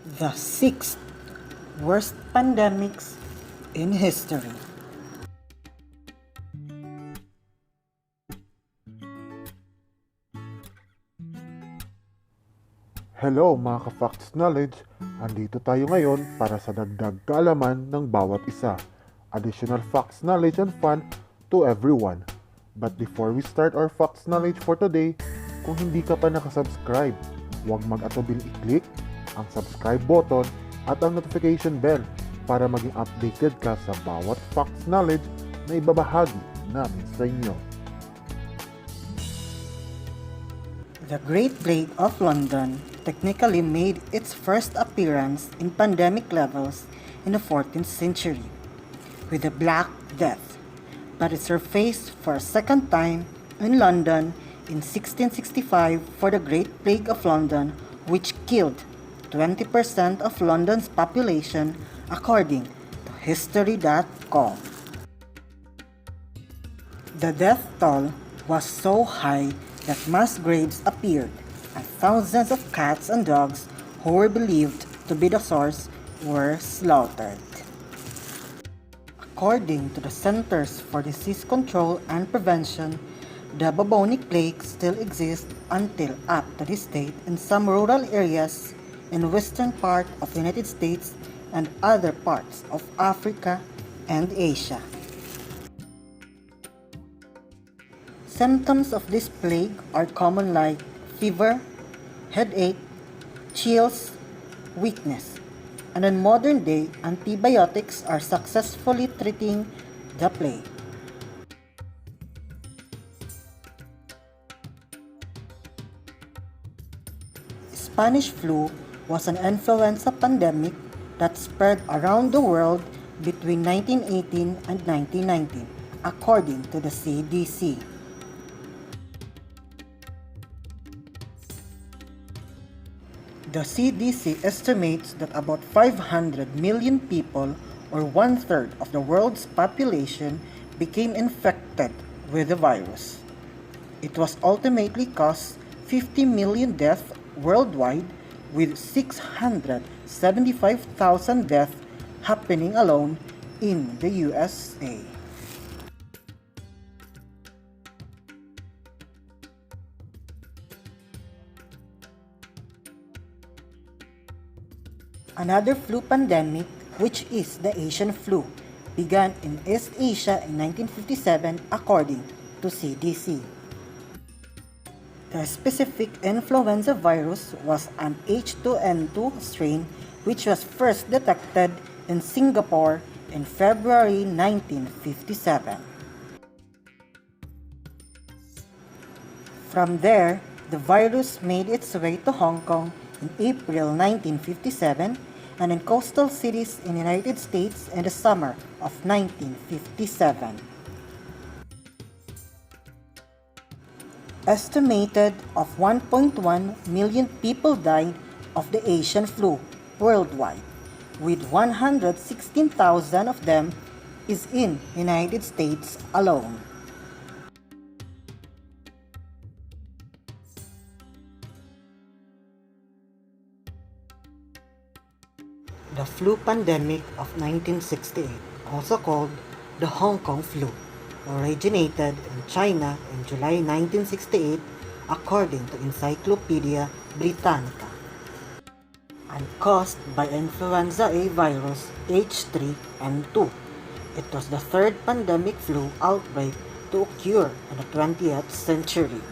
The sixth worst pandemics in history. Hello mga ka-Facts Knowledge! Andito tayo ngayon para sa dagdag kaalaman ng bawat isa. Additional facts, knowledge, and fun to everyone. But before we start our facts knowledge for today, kung hindi ka pa nakasubscribe, huwag mag-atubil i-click ang subscribe button at ang notification bell para maging updated ka sa bawat facts knowledge na ibabahagi namin sa inyo. The Great Plague of London technically made its first appearance in pandemic levels in the 14th century with the Black Death, but it surfaced for a second time in London in 1665 for the Great Plague of London, which killed 20% of London's population according to History.com. The death toll was so high that mass graves appeared, and thousands of cats and dogs who were believed to be the source were slaughtered. According to the Centers for Disease Control and Prevention, the bubonic plague still exists until up to this date in some rural areas in the western part of the United States and other parts of Africa and Asia. Symptoms of this plague are common like fever, headache, chills, weakness, and in modern day, antibiotics are successfully treating the plague. Spanish flu was an influenza pandemic that spread around the world between 1918 and 1919, according to the CDC. The CDC estimates that about 500 million people, or one-third of the world's population, became infected with the virus. It was ultimately caused 50 million deaths worldwide, with 675,000 deaths happening alone in the USA. Another flu pandemic, which is the Asian flu, began in East Asia in 1957 according to CDC. The specific influenza virus was an H2N2 strain which was first detected in Singapore in February 1957. From there, the virus made its way to Hong Kong in April 1957 and in coastal cities in the United States in the summer of 1957. Estimated of 1.1 million people died of the Asian flu worldwide, with 116,000 of them is in the United States alone. The flu pandemic of 1968, also called the Hong Kong flu, originated in China in July 1968 according to Encyclopedia Britannica, and caused by influenza A virus H3N2. It was the third pandemic flu outbreak to occur in the 20th century,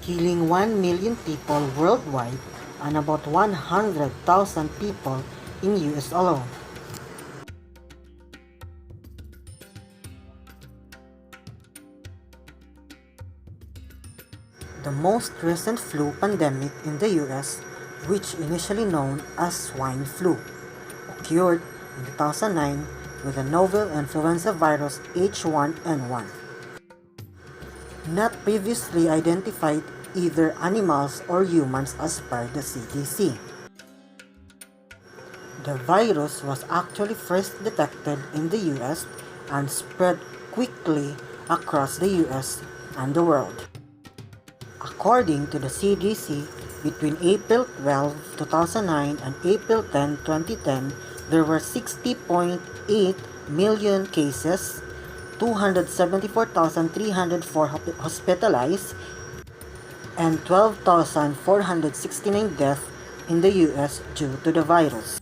killing 1 million people worldwide and about 100,000 people in US alone. The most recent flu pandemic in the US, which initially known as swine flu, occurred in 2009 with the novel influenza virus H1N1. Not previously identified either animals or humans as per the CDC. The virus was actually first detected in the US and spread quickly across the US and the world. According to the CDC, Between April 12, 2009 and April 10, 2010, there were 60.8 million cases, 274,304 hospitalized, and 12,469 deaths in the US due to the virus.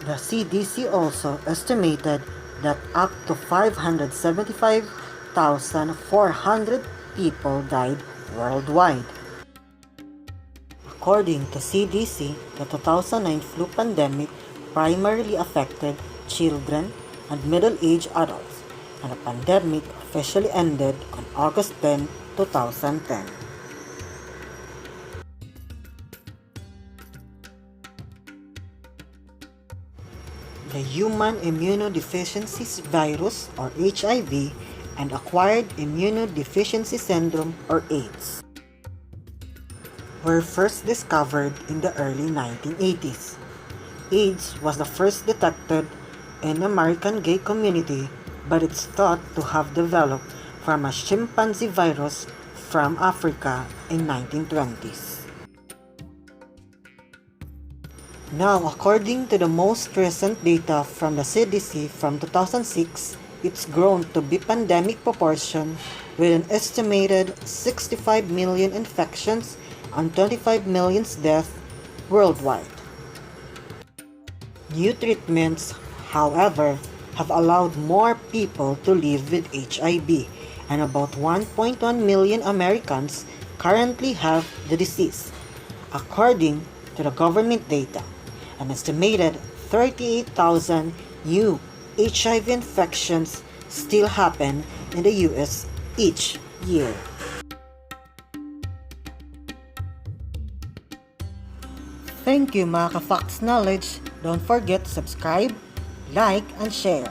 The CDC also estimated that up to 575,400 people died worldwide. According to CDC, the 2009 flu pandemic primarily affected children and middle-aged adults, and the pandemic officially ended on August 10, 2010. The Human Immunodeficiency Virus or HIV and Acquired Immunodeficiency Syndrome or AIDS were first discovered in the early 1980s. AIDS was the first detected in the American gay community, but it's thought to have developed from a chimpanzee virus from Africa in 1920s. Now, according to the most recent data from the CDC from 2006, it's grown to be pandemic proportion with an estimated 65 million infections and 25 million deaths worldwide. New treatments, however, have allowed more people to live with HIV, and about 1.1 million Americans currently have the disease. According to the government data, an estimated 38,000 new HIV infections still happen in the US each year. Thank you mga ka-Facts Knowledge. Don't forget to subscribe, like, and share.